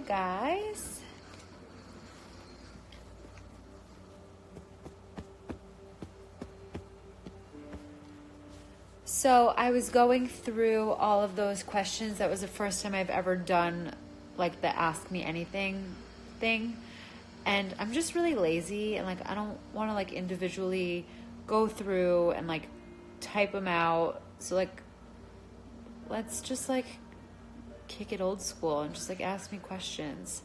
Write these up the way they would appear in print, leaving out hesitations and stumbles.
guys. So I was going through all of those questions. That was the first time I've ever done like the Ask Me Anything thing. And I'm just really lazy and like I don't want to like individually go through and like type them out. So like let's just like kick it old school and just like ask me questions.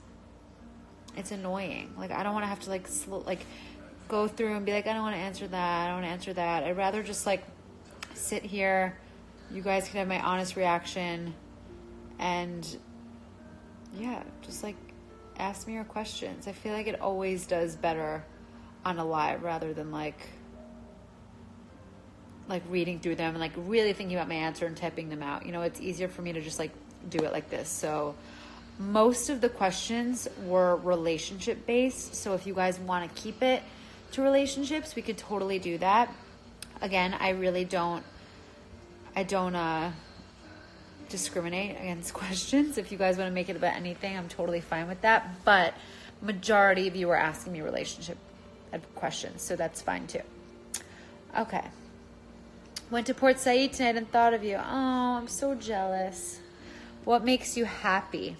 It's annoying. Like I don't want to have to like go through and be like I don't want to answer that. I don't want to answer that. I'd rather just like sit here. You guys can have my honest reaction and yeah, just like ask me your questions. I feel like it always does better on a live rather than like reading through them and like really thinking about my answer and typing them out. You know, it's easier for me to just like do it like this. So most of the questions were relationship based. So if you guys want to keep it to relationships, we could totally do that. Again, I don't discriminate against questions. If you guys want to make it about anything, I'm totally fine with that. But majority of you are asking me relationship questions, so that's fine too. Okay. Went to Port Said tonight and thought of you. Oh, I'm so jealous. What makes you happy?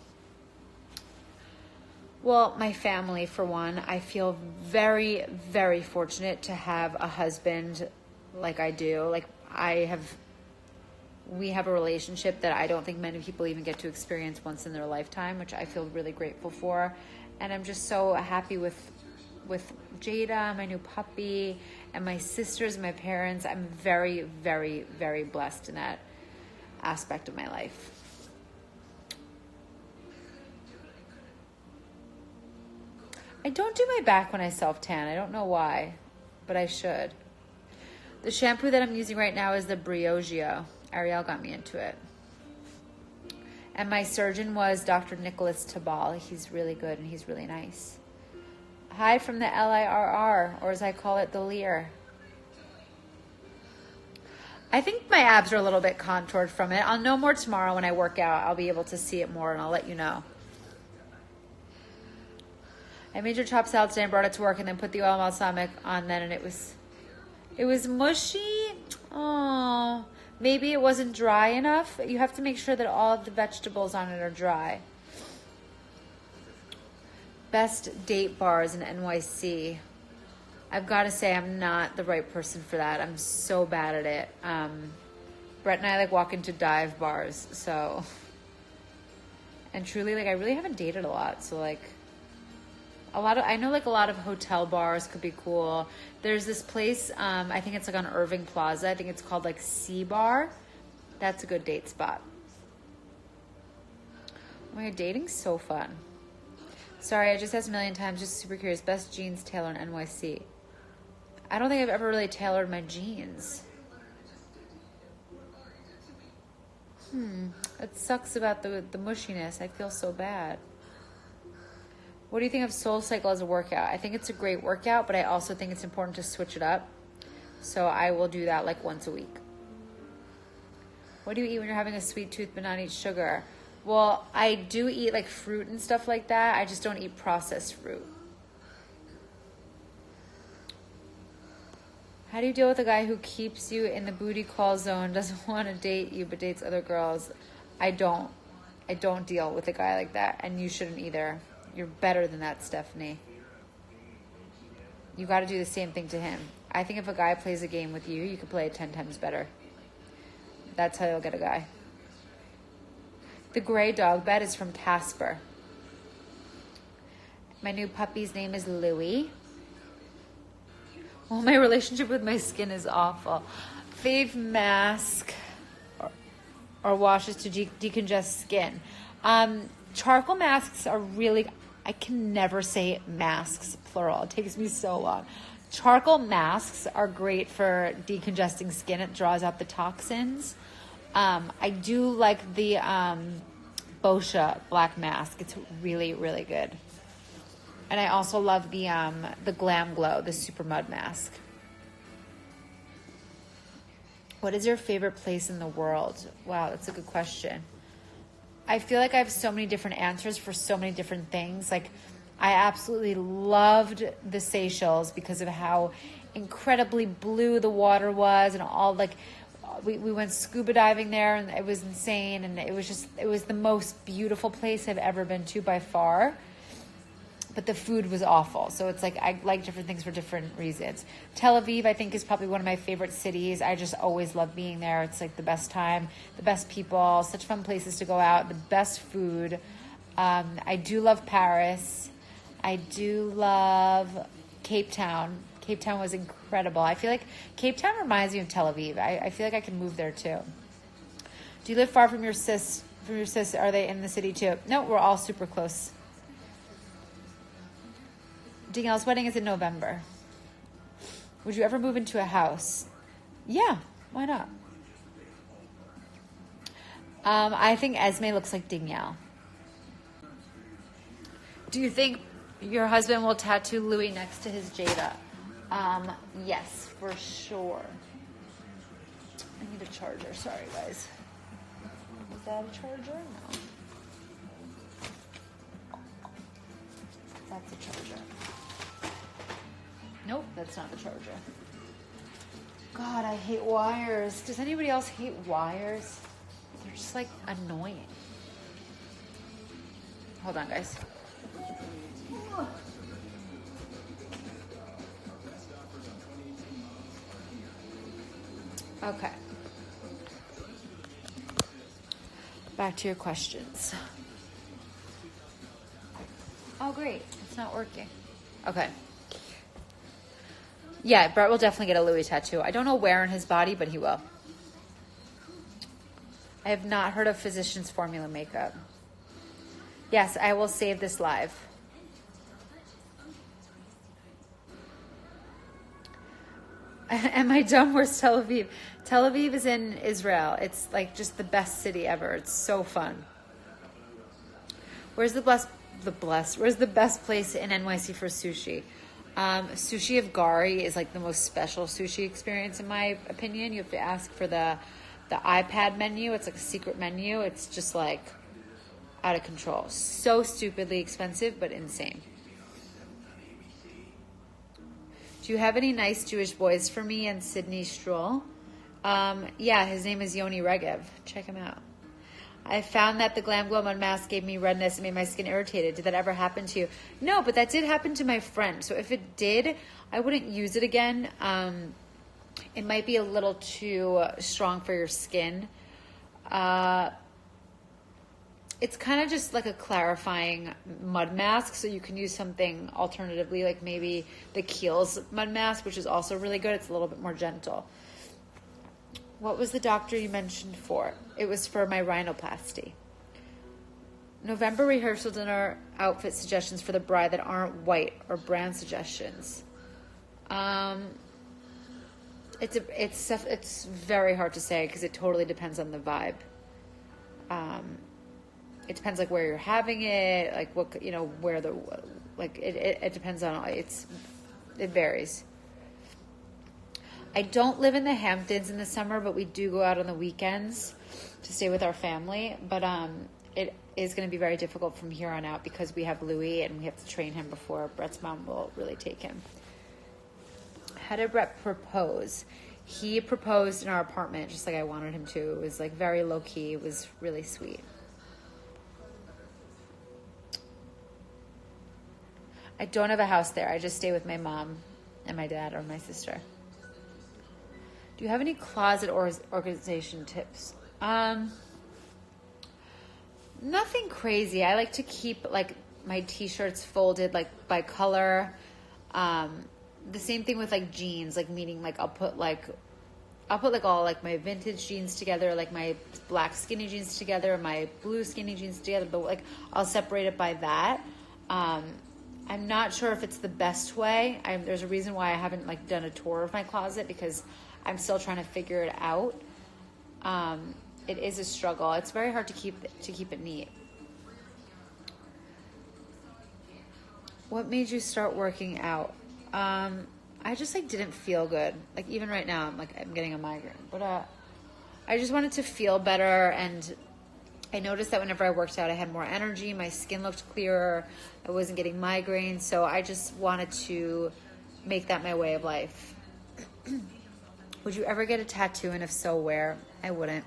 Well, my family, for one. I feel very, very fortunate to have a husband like I do. Like we have a relationship that I don't think many people even get to experience once in their lifetime, which I feel really grateful for. And I'm just so happy with Jada, my new puppy, and my sisters and my parents. I'm very, very, very blessed in that aspect of my life. I don't do my back when I self-tan. I don't know why, but I should. The shampoo that I'm using right now is the Briogeo. Ariel got me into it. And my surgeon was Dr. Nicholas Tabal. He's really good and he's really nice. Hi from the LIRR, or as I call it, the Lear. I think my abs are a little bit contoured from it. I'll know more tomorrow when I work out. I'll be able to see it more and I'll let you know. I made your chopped salad today and brought it to work and then put the oil balsamic on then and it was mushy. Oh, maybe it wasn't dry enough. You have to make sure that all of the vegetables on it are dry. Best date bars in NYC. I've got to say I'm not the right person for that. I'm so bad at it. Brett and I like walk into dive bars. So, and truly like I really haven't dated a lot. So like I know like a lot of hotel bars could be cool. There's this place, I think it's like on Irving Plaza. I think it's called like Sea Bar. That's a good date spot. Oh my God, dating's so fun. Sorry, I just asked a million times, just super curious. Best jeans tailor in NYC. I don't think I've ever really tailored my jeans. It sucks about the mushiness. I feel so bad. What do you think of SoulCycle as a workout? I think it's a great workout, but I also think it's important to switch it up. So I will do that like once a week. What do you eat when you're having a sweet tooth but not eat sugar? Well, I do eat like fruit and stuff like that. I just don't eat processed fruit. How do you deal with a guy who keeps you in the booty call zone, doesn't want to date you but dates other girls? I don't deal with a guy like that, and you shouldn't either. You're better than that, Stephanie. You got to do the same thing to him. I think if a guy plays a game with you, you could play it 10 times better. That's how you'll get a guy. The gray dog bed is from Casper. My new puppy's name is Louie. Well, my relationship with my skin is awful. Fave mask or washes to decongest skin. Charcoal masks are really, I can never say masks, plural. It takes me so long. Charcoal masks are great for decongesting skin. It draws out the toxins. I do like the Boscia black mask. It's really, really good. And I also love the Glam Glow, the Super Mud mask. What is your favorite place in the world? Wow, that's a good question. I feel like I have so many different answers for so many different things. Like, I absolutely loved the Seychelles because of how incredibly blue the water was, and all, like, we went scuba diving there, and it was insane, and it was the most beautiful place I've ever been to by far. But the food was awful. So it's like, I like different things for different reasons. Tel Aviv, I think, is probably one of my favorite cities. I just always love being there. It's like the best time, the best people, such fun places to go out, the best food. I do love Paris. I do love Cape Town. Cape Town was incredible. I feel like Cape Town reminds me of Tel Aviv. I feel like I can move there too. Do you live far from your sis? Are they in the city too? No, we're all super close. Danielle's wedding is in November. Would you ever move into a house? Yeah, why not? I think Esme looks like Danielle. Do you think your husband will tattoo Louis next to his Jada? Yes, for sure. I need a charger. Sorry, guys. Is that a charger? No. That's a charger. Nope, that's not the charger. God, I hate wires. Does anybody else hate wires? They're just like annoying. Hold on, guys. Okay. Back to your questions. Oh, great. It's not working. Okay. Yeah, Brett will definitely get a Louis tattoo. I don't know where in his body, but he will. I have not heard of Physicians Formula makeup. Yes, I will save this live. Am I dumb? Where's Tel Aviv? Tel Aviv is in Israel. It's like just the best city ever. It's so fun. Where's the best place in NYC for sushi? Sushi of Gari is like the most special sushi experience in my opinion. You have to ask for the iPad menu. It's like a secret menu. It's just like out of control. So stupidly expensive, but insane. Do you have any nice Jewish boys for me and Sydney Stroll? Yeah, his name is Yoni Regev. Check him out. I found that the Glam Glow Mud Mask gave me redness and made my skin irritated. Did that ever happen to you? No, but that did happen to my friend. So if it did, I wouldn't use it again. It might be a little too strong for your skin. It's kind of just like a clarifying mud mask, so you can use something alternatively, like maybe the Kiehl's mud mask, which is also really good. It's a little bit more gentle. What was the doctor you mentioned for? It was for my rhinoplasty. November rehearsal dinner outfit suggestions for the bride that aren't white, or brand suggestions. It's very hard to say because it totally depends on the vibe. It depends like where you're having it, like what, where the, like it depends on, it varies. I don't live in the Hamptons in the summer, but we do go out on the weekends to stay with our family. But it is going to be very difficult from here on out because we have Louis and we have to train him before Brett's mom will really take him. How did Brett propose? He proposed in our apartment just like I wanted him to. It was like very low key. It was really sweet. I don't have a house there. I just stay with my mom and my dad or my sister. Do you have any closet organization tips? Nothing crazy. I like to keep like my t-shirts folded like by color. The same thing with like jeans, like meaning like I'll put all like my vintage jeans together, like my black skinny jeans together, my blue skinny jeans together, but like I'll separate it by that. I'm not sure if it's the best way. There's a reason why I haven't like done a tour of my closet because I'm still trying to figure it out. It is a struggle. It's very hard to keep it neat. What made you start working out? I just like didn't feel good. Like even right now, I'm getting a migraine. But I just wanted to feel better, and I noticed that whenever I worked out, I had more energy. My skin looked clearer. I wasn't getting migraines. So I just wanted to make that my way of life. Would you ever get a tattoo? And if so, where? I wouldn't.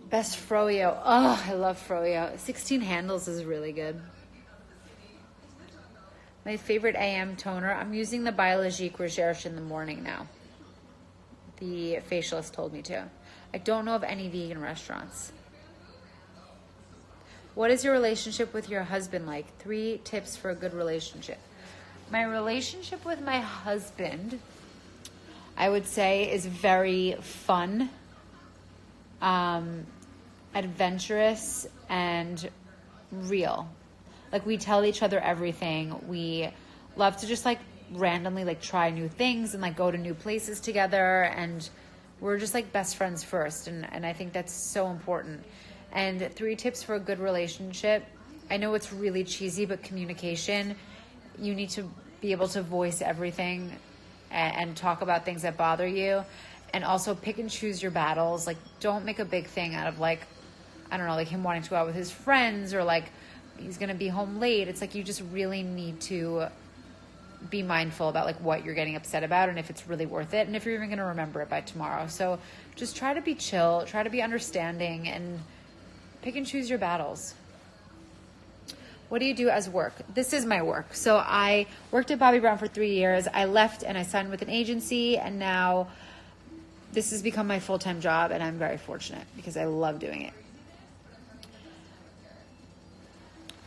Best froyo. Oh, I love froyo. 16 handles is really good. My favorite AM toner. I'm using the Biologique Recherche in the morning now. The facialist told me to. I don't know of any vegan restaurants. What is your relationship with your husband like? 3 tips for a good relationship. My relationship with my husband, I would say, is very fun, adventurous, and real. Like, we tell each other everything. We love to just like randomly like try new things and like go to new places together, and we're just like best friends first, and I think that's so important. And 3 tips for a good relationship. I know it's really cheesy, but communication. You need to be able to voice everything and talk about things that bother you, and also pick and choose your battles. Like, don't make a big thing out of like, I don't know, like him wanting to go out with his friends, or like he's gonna be home late. It's like you just really need to be mindful about like what you're getting upset about and if it's really worth it, and if you're even going to remember it by tomorrow. So just try to be chill, try to be understanding, and pick and choose your battles. What do you do as work? This is my work. So I worked at Bobbi Brown for 3 years. I left and I signed with an agency, and now this has become my full-time job, and I'm very fortunate because I love doing it.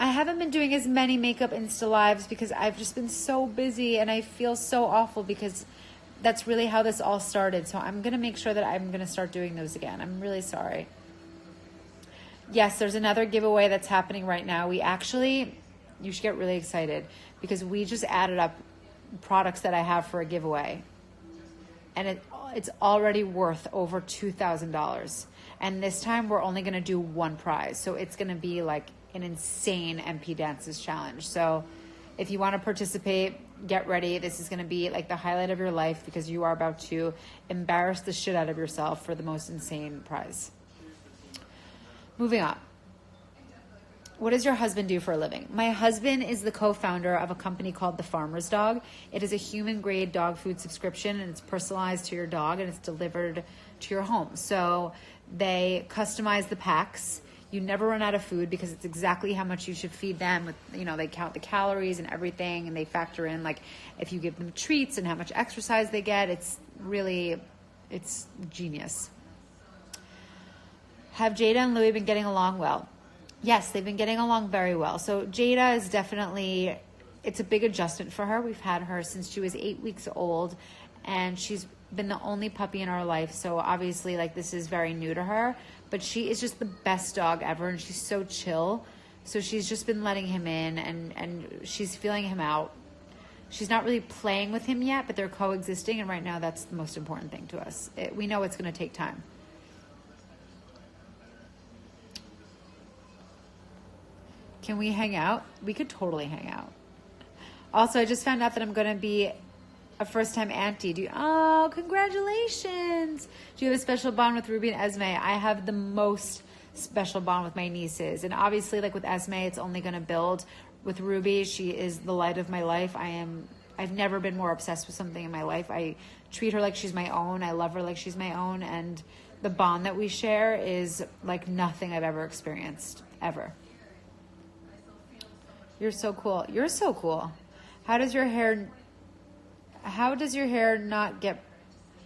I haven't been doing as many makeup Insta lives because I've just been so busy, and I feel so awful because that's really how this all started. So I'm going to make sure that I'm going to start doing those again. I'm really sorry. Yes, there's another giveaway that's happening right now. You should get really excited because we just added up products that I have for a giveaway, and it's already worth over $2,000. And this time we're only going to do 1 prize. So it's going to be like an insane MP Dances challenge. So if you want to participate, get ready. This is going to be like the highlight of your life because you are about to embarrass the shit out of yourself for the most insane prize. Moving on. What does your husband do for a living? My husband is the co-founder of a company called The Farmer's Dog. It is a human-grade dog food subscription, and it's personalized to your dog, and it's delivered to your home. So they customize the packs. You never run out of food because it's exactly how much you should feed them. With, they count the calories and everything, and they factor in like if you give them treats and how much exercise they get. It's genius. Have Jada and Louie been getting along well? Yes, they've been getting along very well. So Jada is definitely, it's a big adjustment for her. We've had her since she was 8 weeks old, and she's been the only puppy in our life. So obviously like this is very new to her, but she is just the best dog ever, and she's so chill. So she's just been letting him in, and she's feeling him out. She's not really playing with him yet, but they're coexisting, and right now that's the most important thing to us. We know it's going to take time. Can we hang out? We could totally hang out. Also, I just found out that I'm going to be a first-time auntie. Oh, congratulations. Do you have a special bond with Ruby and Esme? I have the most special bond with my nieces. And obviously, like with Esme, it's only going to build. With Ruby, she is the light of my life. I've never been more obsessed with something in my life. I treat her like she's my own. I love her like she's my own. And the bond that we share is like nothing I've ever experienced, ever. You're so cool. You're so cool. How does your hair not get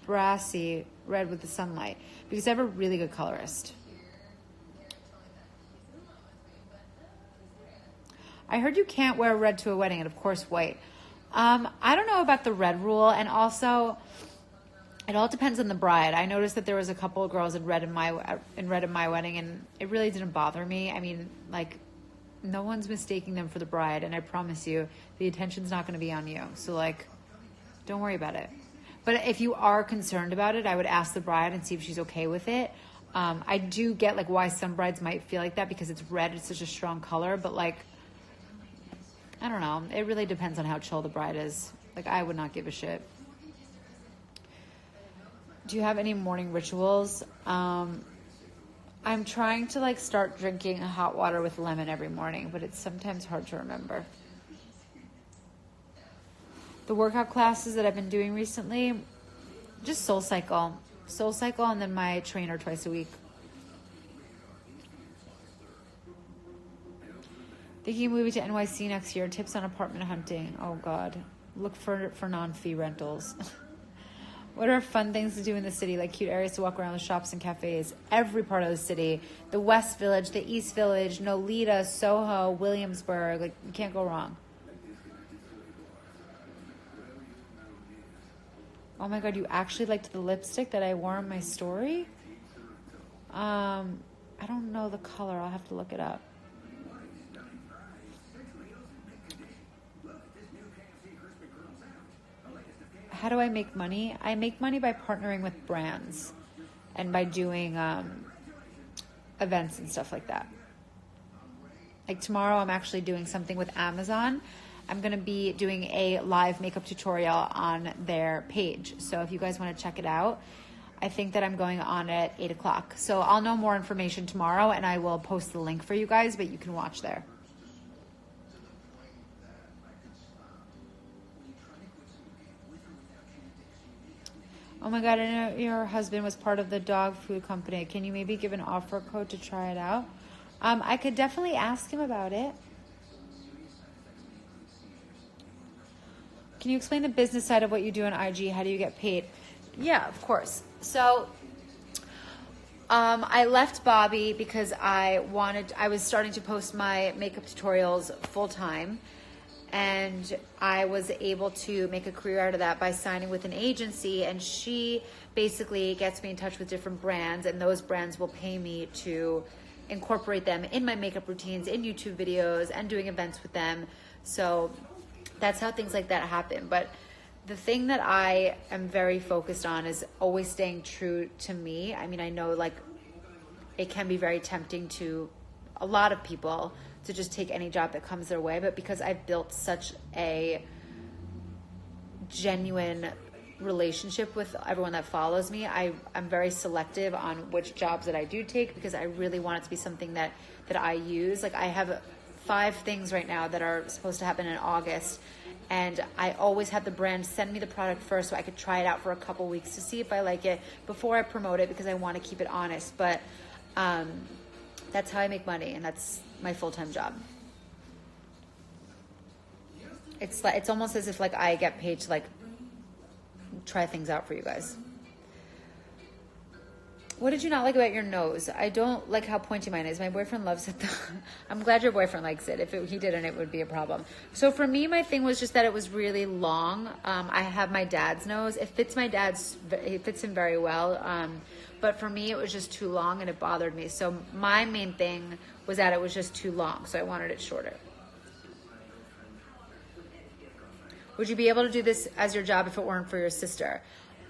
brassy red with the sunlight? Because I have a really good colorist. I heard you can't wear red to a wedding, and of course white. I don't know about the red rule, and also it all depends on the bride. I noticed that there was a couple of girls in red in my wedding, and it really didn't bother me. I mean, like, no one's mistaking them for the bride, and I promise you, the attention's not going to be on you. So, like, don't worry about it. But if you are concerned about it, I would ask the bride and see if she's okay with it. I do get, like, why some brides might feel like that because it's red. It's such a strong color. But, like, I don't know. It really depends on how chill the bride is. Like, I would not give a shit. Do you have any morning rituals? I'm trying to like start drinking hot water with lemon every morning, but it's sometimes hard to remember. The workout classes that I've been doing recently, just Soul Cycle, and then my trainer twice a week. Thinking of moving to NYC next year. Tips on apartment hunting. Oh God, look for non-fee rentals. What are fun things to do in the city, like cute areas to walk around, the shops and cafes? Every part of the city. The West Village, the East Village, Nolita, Soho, Williamsburg. Like, you can't go wrong. Oh my God, you actually liked the lipstick that I wore in my story? I don't know the color. I'll have to look it up. How do I make money? I make money by partnering with brands and by doing events and stuff like that. Like tomorrow, I'm actually doing something with Amazon. I'm going to be doing a live makeup tutorial on their page. So if you guys want to check it out, I think that I'm going on at 8 o'clock. So I'll know more information tomorrow and I will post the link for you guys, but you can watch there. Oh my God, I know your husband was part of the dog food company. Can you maybe give an offer code to try it out? I could definitely ask him about it. Can you explain the business side of what you do on IG? How do you get paid? Yeah, of course. So I left Bobby because I was starting to post my makeup tutorials full time. And I was able to make a career out of that by signing with an agency. And she basically gets me in touch with different brands. And those brands will pay me to incorporate them in my makeup routines, in YouTube videos, and doing events with them. So that's how things like that happen. But the thing that I am very focused on is always staying true to me. I mean, I know like it can be very tempting to a lot of people to just take any job that comes their way, but because I've built such a genuine relationship with everyone that follows me, I'm very selective on which jobs that I do take because I really want it to be something that I use. Like I have 5 things right now that are supposed to happen in August, and I always have the brand send me the product first so I could try it out for a couple weeks to see if I like it before I promote it because I want to keep it honest. But that's how I make money, and that's my full-time job. It's almost as if like I get paid to like try things out for you guys. What did you not like about your nose? I don't like how pointy mine is. My boyfriend loves it though. I'm glad your boyfriend likes it. If he didn't, it would be a problem. So for me, my thing was just that it was really long. I have my dad's nose. It fits him very well. But for me, it was just too long and it bothered me. So my main thing was that it was just too long. So I wanted it shorter. Would you be able to do this as your job if it weren't for your sister?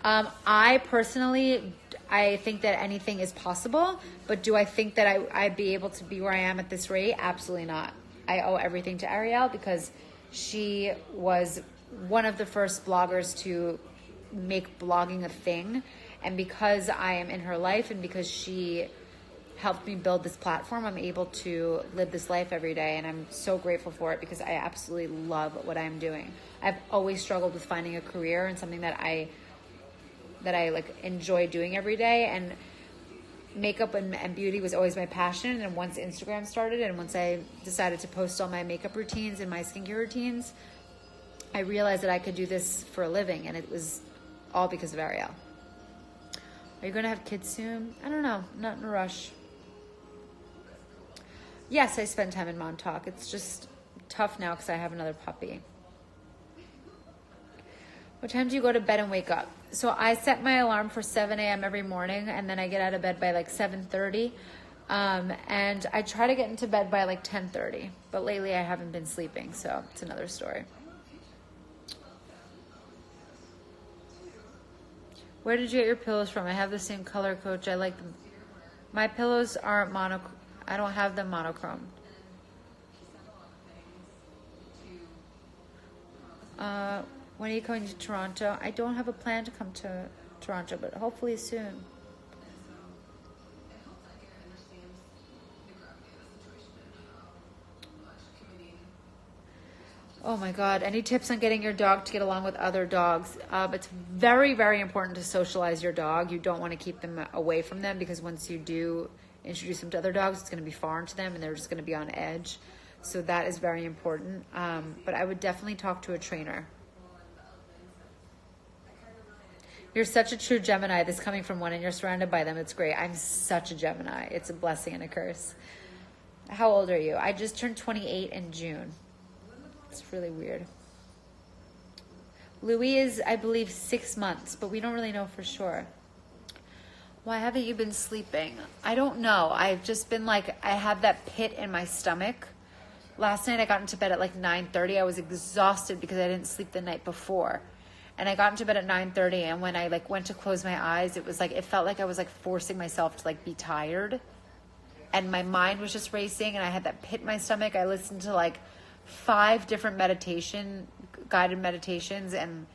I personally, I think that anything is possible, but do I think that I'd be able to be where I am at this rate? Absolutely not. I owe everything to Ariel because she was one of the first bloggers to make blogging a thing. And because I am in her life and because she helped me build this platform, I'm able to live this life every day. And I'm so grateful for it because I absolutely love what I'm doing. I've always struggled with finding a career and something that I like enjoy doing every day, and makeup and beauty was always my passion. And once Instagram started and once I decided to post all my makeup routines and my skincare routines, I realized that I could do this for a living, and it was all because of Ariel. Are you going to have kids soon? I don't know. I'm not in a rush. Yes, I spend time in Montauk. It's just tough now because I have another puppy. What time do you go to bed and wake up? So I set my alarm for 7 a.m. every morning, and then I get out of bed by like 7:30. And I try to get into bed by like 10:30. But lately I haven't been sleeping, so it's another story. Where did you get your pillows from? I have the same color, Coach. I like them. My pillows aren't I don't have them monochrome. When are you coming to Toronto? I don't have a plan to come to Toronto, but hopefully soon. Oh my God. Any tips on getting your dog to get along with other dogs? It's very, very important to socialize your dog. You don't want to keep them away from them, because once you do introduce them to other dogs, it's going to be foreign to them and they're just going to be on edge. So that is very important. But I would definitely talk to a trainer. You're such a true Gemini. This coming from one, and you're surrounded by them. It's great. I'm such a Gemini. It's a blessing and a curse. How old are you? I just turned 28 in June. It's really weird. Louis is, I believe, 6 months, but we don't really know for sure. Why haven't you been sleeping? I don't know. I've just been like, I have that pit in my stomach. Last night I got into bed at like 9:30. I was exhausted because I didn't sleep the night before. And I got into bed at 9:30, and when I like went to close my eyes, it was like, it felt like I was like forcing myself to like be tired. And my mind was just racing, and I had that pit in my stomach. I listened to like 5 different guided meditations, and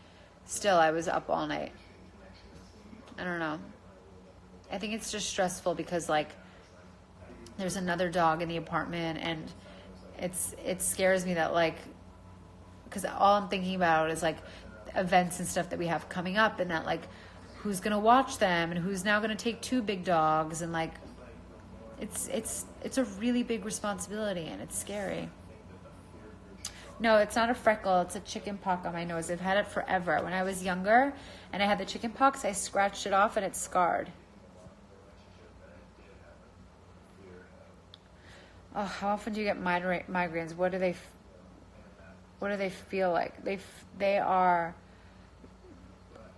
still I was up all night. I don't know. I think it's just stressful because like there's another dog in the apartment, and it scares me that like, because all I'm thinking about is like events and stuff that we have coming up, and that like who's gonna watch them, and who's now gonna take 2 big dogs, and like it's a really big responsibility, and it's scary. No, it's not a freckle. It's a chicken pox on my nose. I've had it forever. When I was younger and I had the chicken pox, I scratched it off and it's scarred. Oh, how often do you get migraines? What do they feel like? They are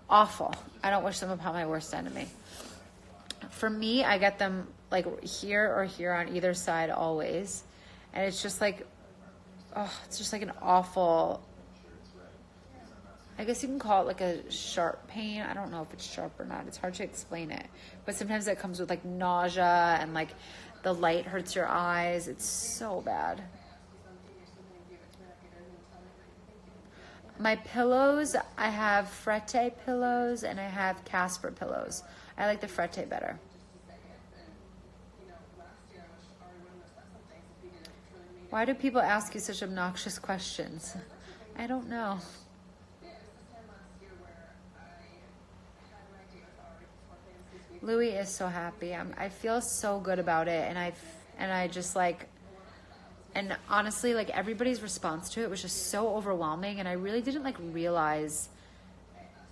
awful. I don't wish them upon my worst enemy. For me, I get them like here or here on either side always. And it's just like, it's just like an awful, I guess you can call it like a sharp pain. I don't know if it's sharp or not. It's hard to explain it. But sometimes it comes with like nausea, and like the light hurts your eyes. It's so bad. My pillows, I have Frette pillows and I have Casper pillows. I like the Frette better. Why do people ask you such obnoxious questions? I don't know. Louis is so happy. I feel so good about it, and I just like, and honestly, like everybody's response to it was just so overwhelming, and I really didn't like realize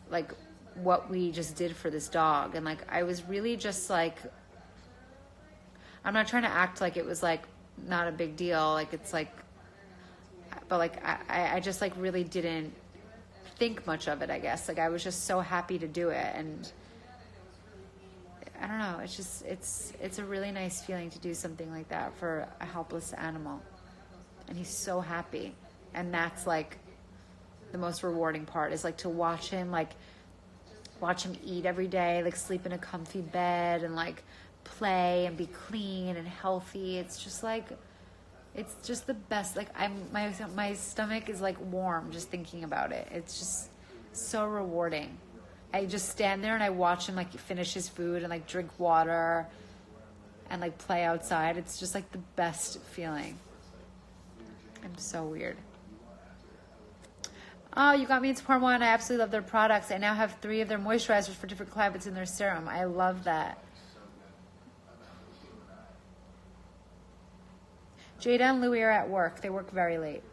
like what we just did for this dog, and like I was really just like, I'm not trying to act like it was like not a big deal, like it's like, but like I just like really didn't think much of it, I guess. Like I was just so happy to do it, and I don't know, it's just it's a really nice feeling to do something like that for a helpless animal. And he's so happy, and that's like the most rewarding part, is like to watch him eat every day, like sleep in a comfy bed, and like play and be clean and healthy. It's just like, it's just the best. Like my stomach is like warm just thinking about it. It's just so rewarding. I just stand there and I watch him like finish his food and like drink water and like play outside. It's just like the best feeling. I'm so weird. Oh, you got me into Parma. I absolutely love their products. I now have 3 of their moisturizers for different climates in their serum. I love that. Jada and Louie are at work. They work very late.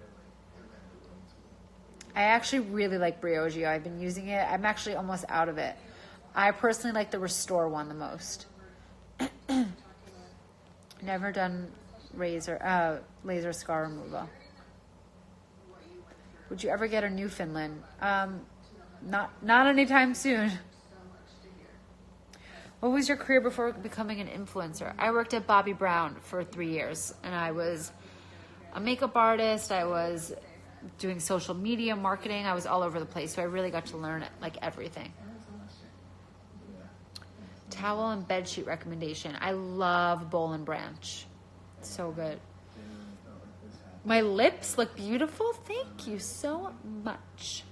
I actually really like Briogeo. I've been using it. I'm actually almost out of it. I personally like the Restore one the most. Never done laser scar removal. Would you ever get a Newfoundland? Not anytime soon. What was your career before becoming an influencer? I worked at Bobbi Brown for 3 years, and I was a makeup artist. I was doing social media marketing. I was all over the place, so I really got to learn like everything. Towel and bedsheet recommendation. I love Boll and Branch. It's so good. My lips look beautiful. Thank you so much.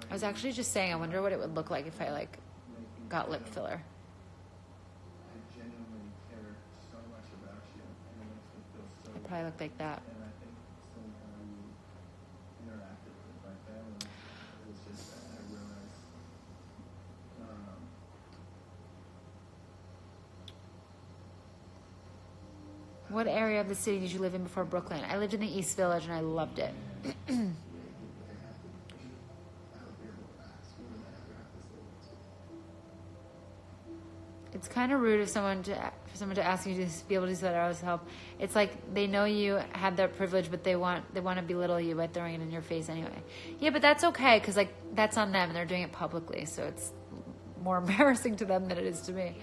I was actually just saying, I wonder what it would look like if I like got lip filler. It'd probably look like that. What area of the city did you live in before Brooklyn? I lived in the East Village and I loved it. It's kind of rude for someone to ask you to be able to do that or else help. It's like they know you have that privilege, but they want to belittle you by throwing it in your face anyway. Yeah, but that's okay because like that's on them and they're doing it publicly, so it's more embarrassing to them than it is to me.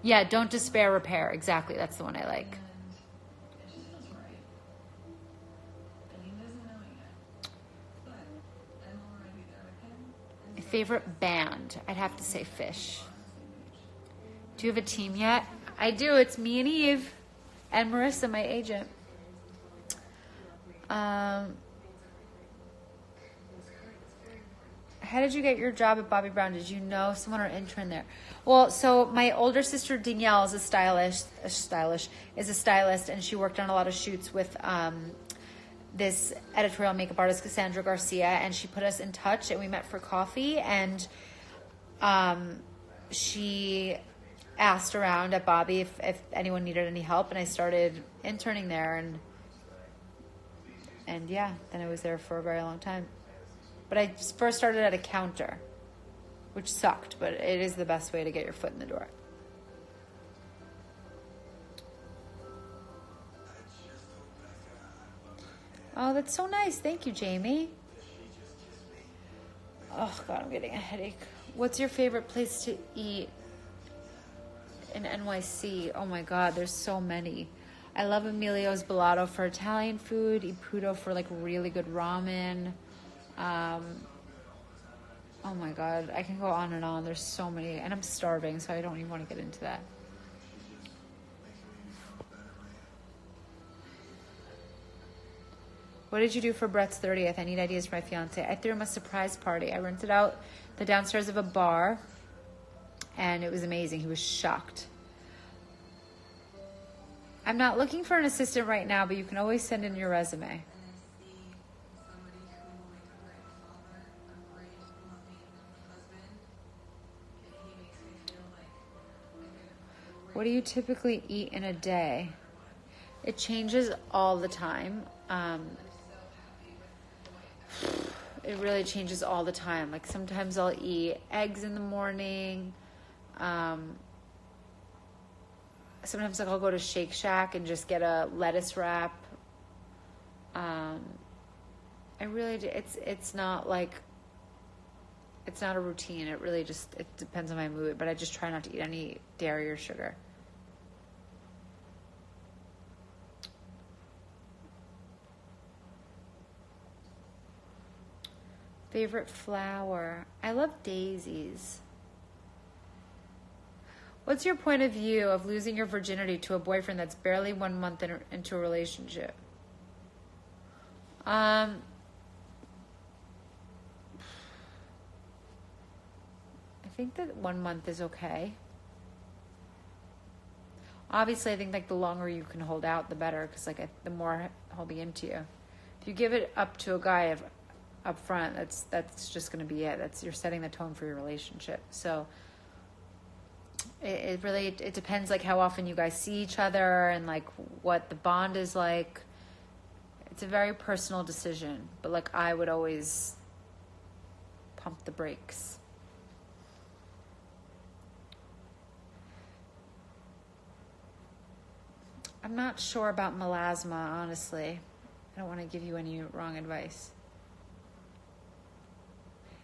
Yeah, don't despair, repair. Exactly, that's the one I like. My favorite band, I'd have to say Fish. Do you have a team yet? I do. It's me and Eve and Marissa, my agent. How did you get your job at Bobby Brown? Did you know someone or intern there? Well, so my older sister Danielle is a stylist, and she worked on a lot of shoots with this editorial makeup artist, Cassandra Garcia, and she put us in touch, and we met for coffee, and she asked around at Bobby if anyone needed any help, and I started interning there, and yeah, then I was there for a very long time. But I first started at a counter, which sucked, but it is the best way to get your foot in the door. Oh, that's so nice. Thank you, Jamie. Oh, God, I'm getting a headache. What's your favorite place to eat in NYC? Oh, my God, there's so many. I love Emilio's Bellato for Italian food, Podo for, like, really good ramen. Oh, my God, I can go on and on. There's so many, and I'm starving, so I don't even want to get into that. What did you do for Brett's 30th? I need ideas for my fiance. I threw him a surprise party. I rented out the downstairs of a bar, and it was amazing. He was shocked. I'm not looking for an assistant right now, but you can always send in your resume. What do you typically eat in a day? It changes all the time. It really changes all the time. Like sometimes I'll eat eggs in the morning. Sometimes like I'll go to Shake Shack and just get a lettuce wrap. I really do. It's not like, it's not a routine. It really just, it depends on my mood, but I just try not to eat any dairy or sugar. Favorite flower? I love daisies. What's your point of view of losing your virginity to a boyfriend that's barely 1 month into a relationship? I think that 1 month is okay. Obviously, I think like the longer you can hold out, the better, because like the more he'll be into you. If you give it up to a guy up front, that's just going to be it. You're setting the tone for your relationship. So it really depends like how often you guys see each other and like what the bond is like. It's a very personal decision, but like I would always pump the brakes. I'm not sure about melasma, honestly. I don't want to give you any wrong advice.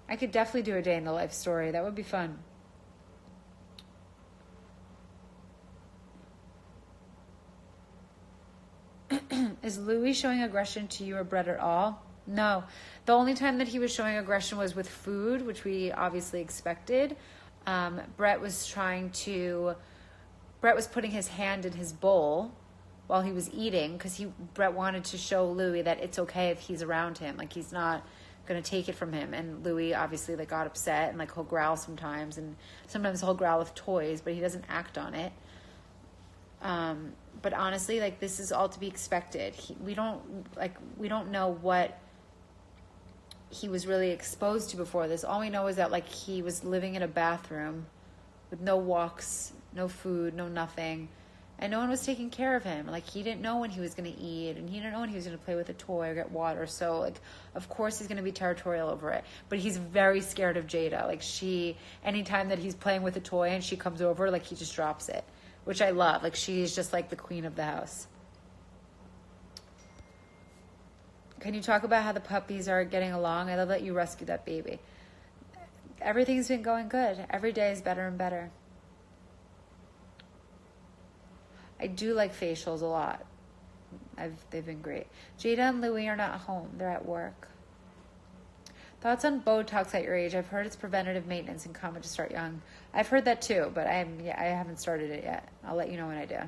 I could definitely do a day in the life story. That would be fun. Is Louis showing aggression to you or Brett at all? No. The only time that he was showing aggression was with food, which we obviously expected. Brett was putting his hand in his bowl while he was eating because Brett wanted to show Louis that it's okay if he's around him. Like he's not going to take it from him, and Louis obviously like got upset and like he'll growl sometimes, and sometimes he'll growl with toys, but he doesn't act on it. But honestly, like this is all to be expected. We don't know what he was really exposed to before this. All we know is that like he was living in a bathroom with no walks, no food, no nothing, and no one was taking care of him. Like, he didn't know when he was going to eat, and he didn't know when he was going to play with a toy or get water. So, like, of course he's going to be territorial over it. But he's very scared of Jada. Like, anytime that he's playing with a toy and she comes over, like, he just drops it, which I love. Like, she's just like the queen of the house. Can you talk about how the puppies are getting along? I love that you rescued that baby. Everything's been going good. Every day is better and better. I do like facials a lot. They've been great. Jada and Louie are not home. They're at work. Thoughts on Botox at your age? I've heard it's preventative maintenance and common to start young. I've heard that too, but I haven't started it yet. I'll let you know when I do.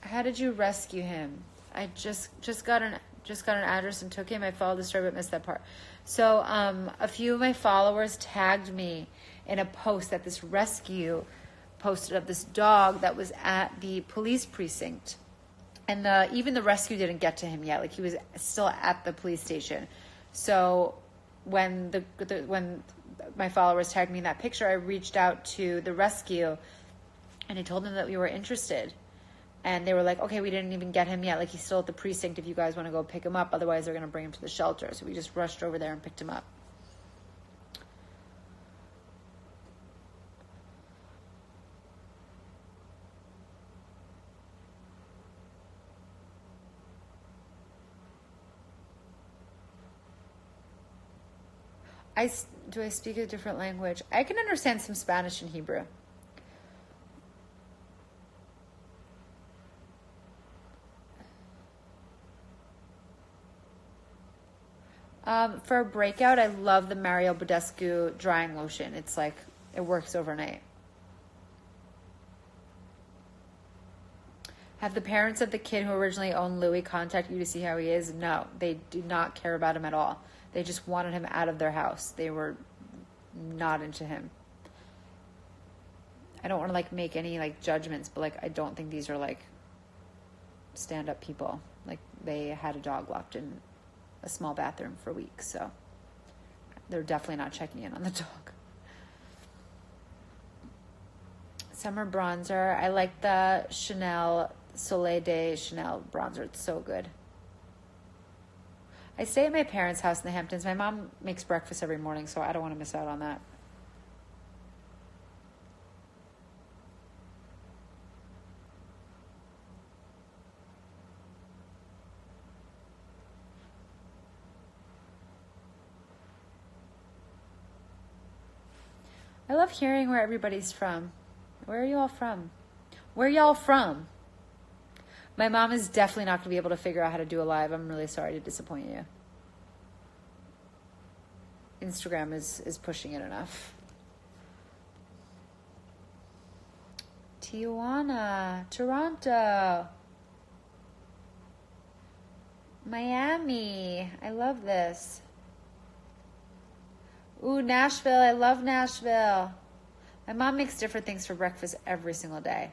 How did you rescue him? I just got an address and took him. I followed the story but missed that part. So a few of my followers tagged me in a post that this rescue posted of this dog that was at the police precinct. And even the rescue didn't get to him yet. Like, he was still at the police station. So when my followers tagged me in that picture, I reached out to the rescue and I told them that we were interested. And they were like, okay, we didn't even get him yet. Like, he's still at the precinct if you guys want to go pick him up. Otherwise, they're going to bring him to the shelter. So we just rushed over there and picked him up. Do I speak a different language? I can understand some Spanish and Hebrew. For a breakout, I love the Michaela Podolsky drying lotion. It's like, it works overnight. Have the parents of the kid who originally owned Louis contact you to see how he is? No, they do not care about him at all. They just wanted him out of their house. They were not into him. I don't want to, like, make any, like, judgments, but, like, I don't think these are, like, stand-up people. Like, they had a dog locked in a small bathroom for weeks, so they're definitely not checking in on the dog. Summer bronzer. I like the Soleil de Chanel bronzer. It's so good. I stay at my parents' house in the Hamptons. My mom makes breakfast every morning, so I don't want to miss out on that. I love hearing where everybody's from. Where are you all from? Where are y'all from? My mom is definitely not going to be able to figure out how to do a live. I'm really sorry to disappoint you. Instagram is pushing it enough. Tijuana, Toronto, Miami. I love this. Ooh, Nashville. I love Nashville. My mom makes different things for breakfast every single day.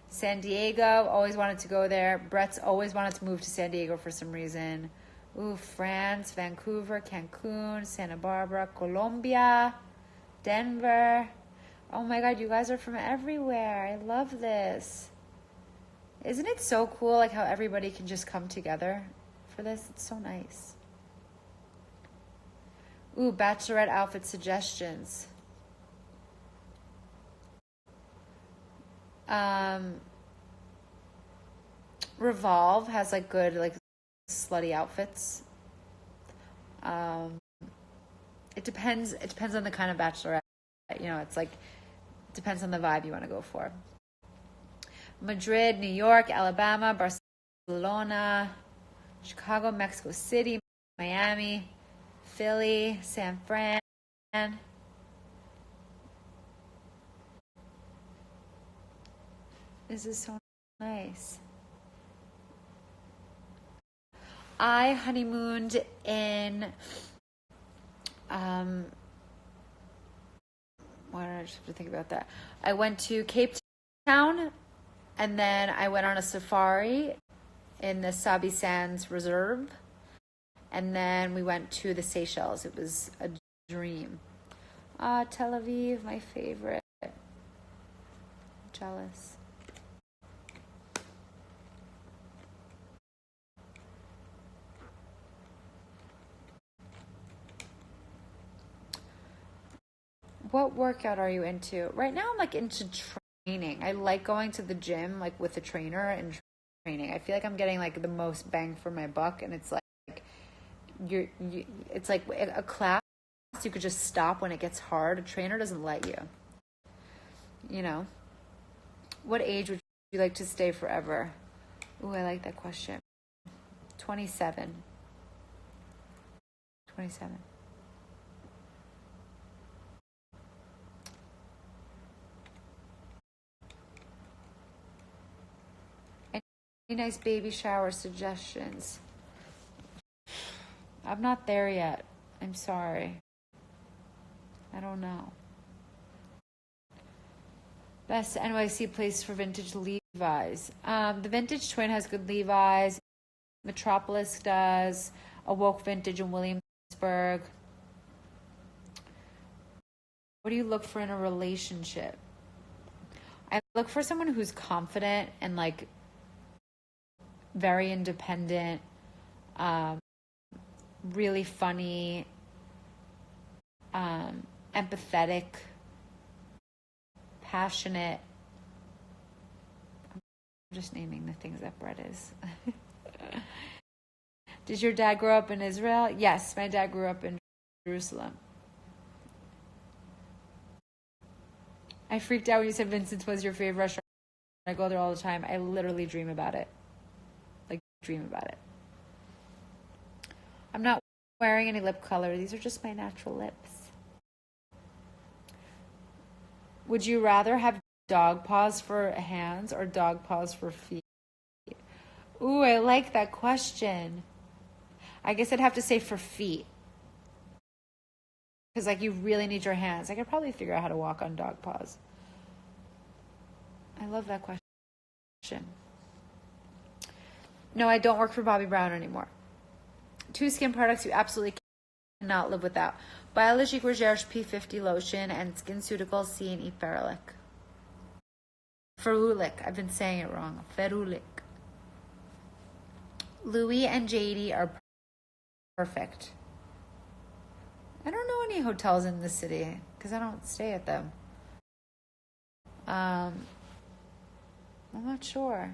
San Diego, always wanted to go there. Brett's always wanted to move to San Diego for some reason. Ooh, France, Vancouver, Cancun, Santa Barbara, Colombia, Denver. Oh my God, you guys are from everywhere. I love this. Isn't it so cool, like, how everybody can just come together for this? It's so nice. Ooh, bachelorette outfit suggestions. Revolve has, like, good, like, slutty outfits. It depends on the kind of bachelorette. You know, it's like, it depends on the vibe you want to go for. Madrid, New York, Alabama, Barcelona, Chicago, Mexico City, Miami, Philly, San Fran. This is so nice. I honeymooned in, why did I just have to think about that? I went to Cape Town, and then I went on a safari in the Sabi Sands Reserve. And then we went to the Seychelles. It was a dream. Tel Aviv, my favorite. Jealous. What workout are you into? Right now I'm like into training. I like going to the gym like with a trainer and training. I feel like I'm getting like the most bang for my buck, and it's like it's like a class you could just stop when it gets hard. A trainer doesn't let you. You know? What age would you like to stay forever? Ooh, I like that question. 27. 27. Any nice baby shower suggestions? I'm not there yet. I'm sorry. I don't know. Best NYC place for vintage Levi's. The Vintage Twin has good Levi's. Metropolis does. Awoke Vintage in Williamsburg. What do you look for in a relationship? I look for someone who's confident and like very independent, really funny, empathetic, passionate. I'm just naming the things that Brett is. Did your dad grow up in Israel? Yes, my dad grew up in Jerusalem. I freaked out when you said Vincent's was your favorite restaurant. I go there all the time. I literally dream about it. Dream about it. I'm not wearing any lip color. These are just my natural lips. Would you rather have dog paws for hands or dog paws for feet? Ooh, I like that question. I guess I'd have to say for feet. Because like you really need your hands. I could probably figure out how to walk on dog paws. I love that question. No, I don't work for Bobbi Brown anymore. 2 skin products you absolutely cannot live without. Biologique Recherche P50 lotion and SkinCeuticals C and E Ferulic. Ferulic. I've been saying it wrong. Ferulic. Louis and JD are perfect. I don't know any hotels in the city because I don't stay at them. I'm not sure.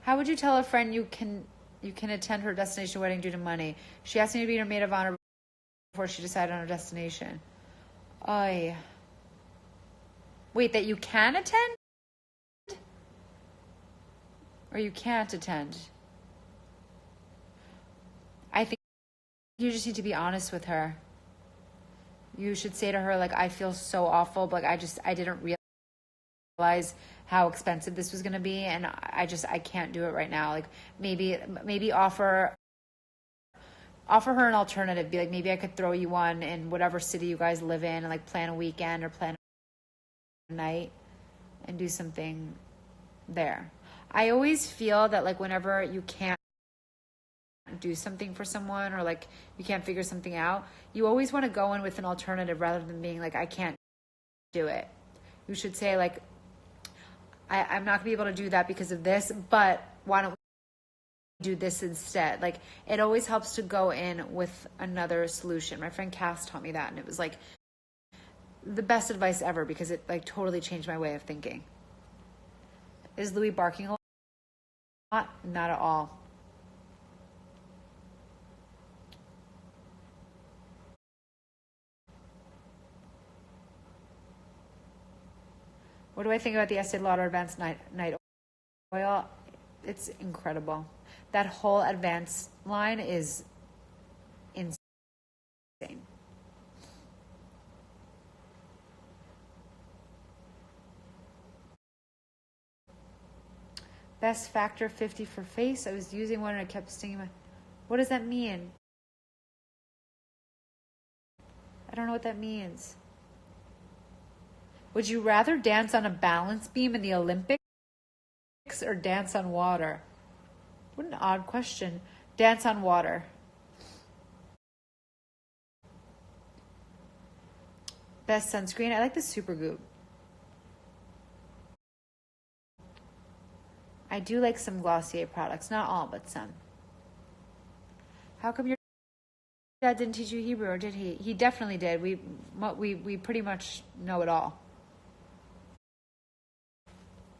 How would you tell a friend you can attend her destination wedding due to money? She asked me to be her maid of honor before she decided on her destination. Wait, that you can attend? Or you can't attend? I think you just need to be honest with her. You should say to her, like, I feel so awful, but I didn't realize how expensive this was going to be, and I can't do it right now. Like maybe offer her an alternative. Be like, maybe I could throw you one in whatever city you guys live in and like plan a weekend or plan a night and do something there. I always feel that like whenever you can't do something for someone or like you can't figure something out, you always want to go in with an alternative rather than being like, I can't do it. You should say like, I'm not going to be able to do that because of this, but why don't we do this instead? Like, it always helps to go in with another solution. My friend Cass taught me that, and it was like the best advice ever because it like totally changed my way of thinking. Is Louis barking a lot? Not at all. What do I think about the Estee Lauder Advanced Night Oil? It's incredible. That whole Advanced line is insane. Best Factor 50 for face. I was using one and it kept stinging my... What does that mean? I don't know what that means. Would you rather dance on a balance beam in the Olympics or dance on water? What an odd question. Dance on water. Best sunscreen? I like the Supergoop. I do like some Glossier products. Not all, but some. How come your dad didn't teach you Hebrew, or did he? He definitely did. We pretty much know it all.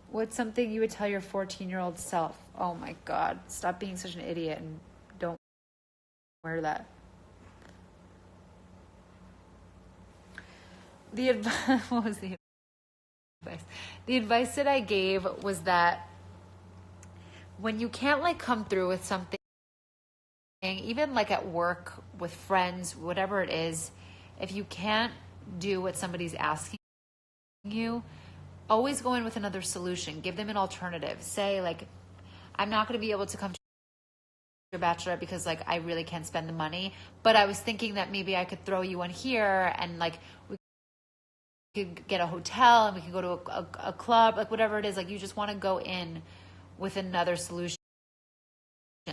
What's something you would tell your 14-year-old self? Oh my God. Stop being such an idiot and don't wear that. What was the advice? The advice that I gave was that when you can't like come through with something, even like at work, with friends, whatever it is, if you can't do what somebody's asking you, always go in with another solution. Give them an alternative. Say like, I'm not going to be able to come to your bachelorette because like I really can't spend the money, but I was thinking that maybe I could throw you in here and like we could get a hotel and we could go to a club, like whatever it is. Like you just want to go in with another solution,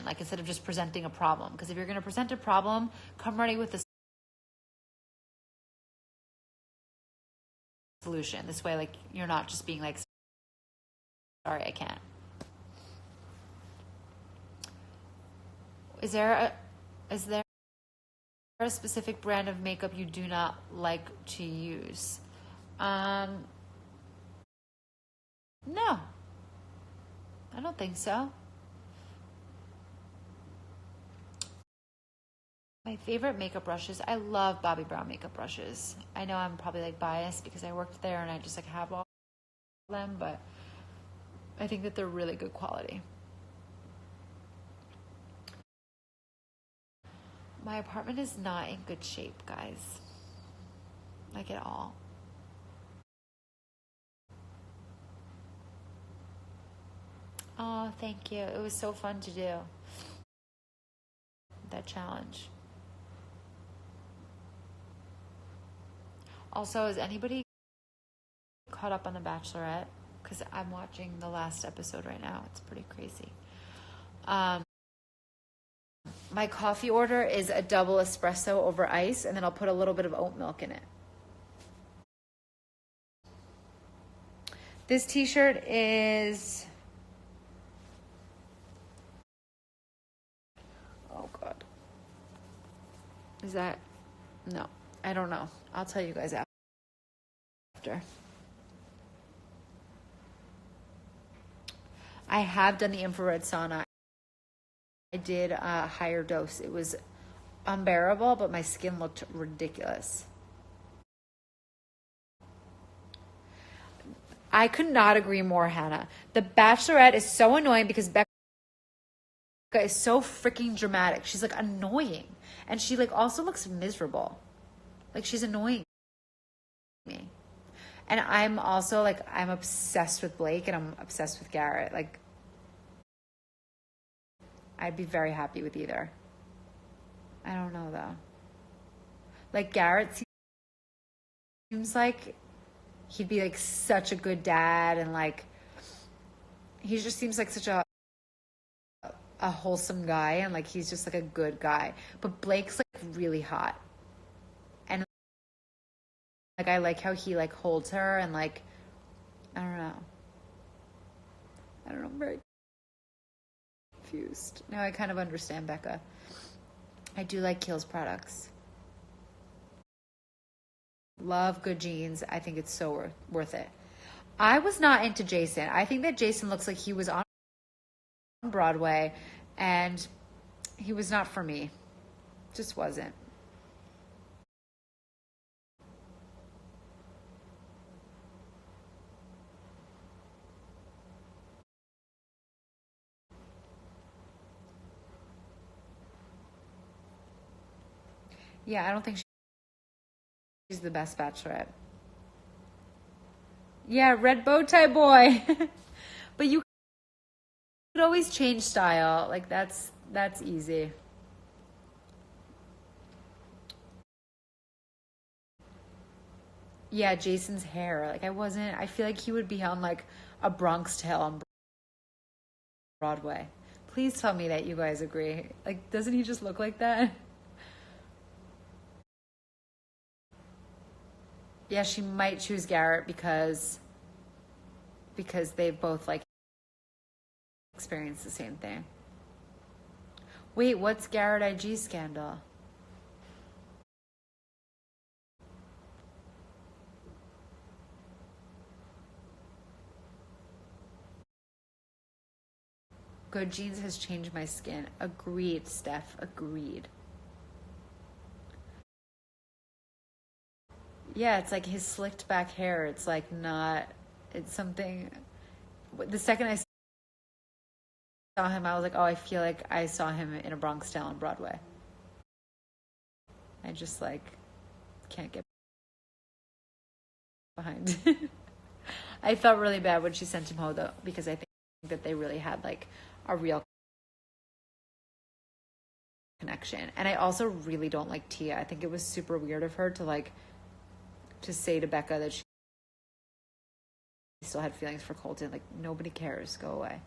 like instead of just presenting a problem. Because if you're going to present a problem, come ready with a solution. This way, like you're not just being like, sorry, I can't. Is there a specific brand of makeup you do not like to use? No, I don't think so. My favorite makeup brushes, I love Bobbi Brown makeup brushes. I know I'm probably like biased because I worked there and I just like have all of them, but I think that they're really good quality. My apartment is not in good shape, guys. Like at all. Oh, thank you. It was so fun to do that challenge. Also, is anybody caught up on The Bachelorette? Because I'm watching the last episode right now. It's pretty crazy. My coffee order is a double espresso over ice, and then I'll put a little bit of oat milk in it. This t-shirt is... Oh, God. Is that... No, I don't know. I'll tell you guys after. I have done the infrared sauna. I did a higher dose. It was unbearable, but my skin looked ridiculous. I could not agree more, Hannah. The Bachelorette is so annoying because Becca is so freaking dramatic. She's like annoying. And she like also looks miserable. Like she's annoying me. And I'm also like, I'm obsessed with Blake and I'm obsessed with Garrett. Like, I'd be very happy with either. I don't know though. Like Garrett seems like he'd be like such a good dad, and like he just seems like such a wholesome guy, and like he's just like a good guy. But Blake's like really hot. And like I like how he like holds her, and like I don't know. I'm very confused. Now I kind of understand Becca. I do like Kiehl's products. Love good jeans. I think it's so worth it. I was not into Jason. I think that Jason looks like he was on Broadway and he was not for me. Just wasn't. Yeah, I don't think she's the best Bachelorette. Yeah, red bow tie boy. But you could always change style. Like that's easy. Yeah, Jason's hair. Like I feel like he would be on like a Bronx Tale on Broadway. Please tell me that you guys agree. Like, doesn't he just look like that? Yeah, she might choose Garrett because they both like experience the same thing. Wait, what's Garrett IG scandal? Good genes has changed my skin. Agreed, Steph. Agreed. Yeah, it's like his slicked back hair. It's like not. It's something. The second I saw him, I was like, oh, I feel like I saw him in a Bronx Tale on Broadway. I just like can't get behind. I felt really bad when she sent him home though, because I think that they really had like a real connection. And I also really don't like Tia. I think it was super weird of her to say to Becca that she still had feelings for Colton. Like, nobody cares. Go away.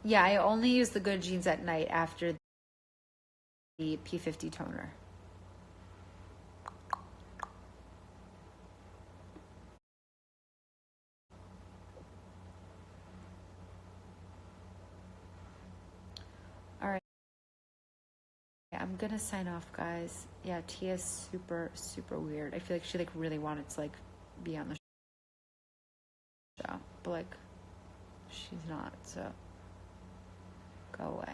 Yeah, I only use the Good Genes at night after the P50 toner. All right. I'm going to sign off, guys. Yeah, Tia's super, super weird. I feel like she really wanted to be on the show. But she's not, so go away.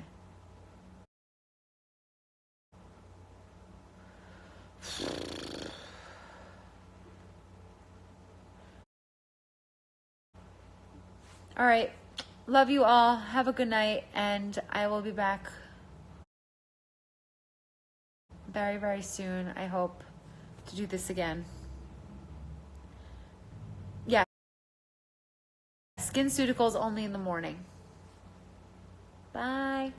All right. Love you all. Have a good night. And I will be back very, very soon. I hope to do this again. Yeah. SkinCeuticals only in the morning. Bye.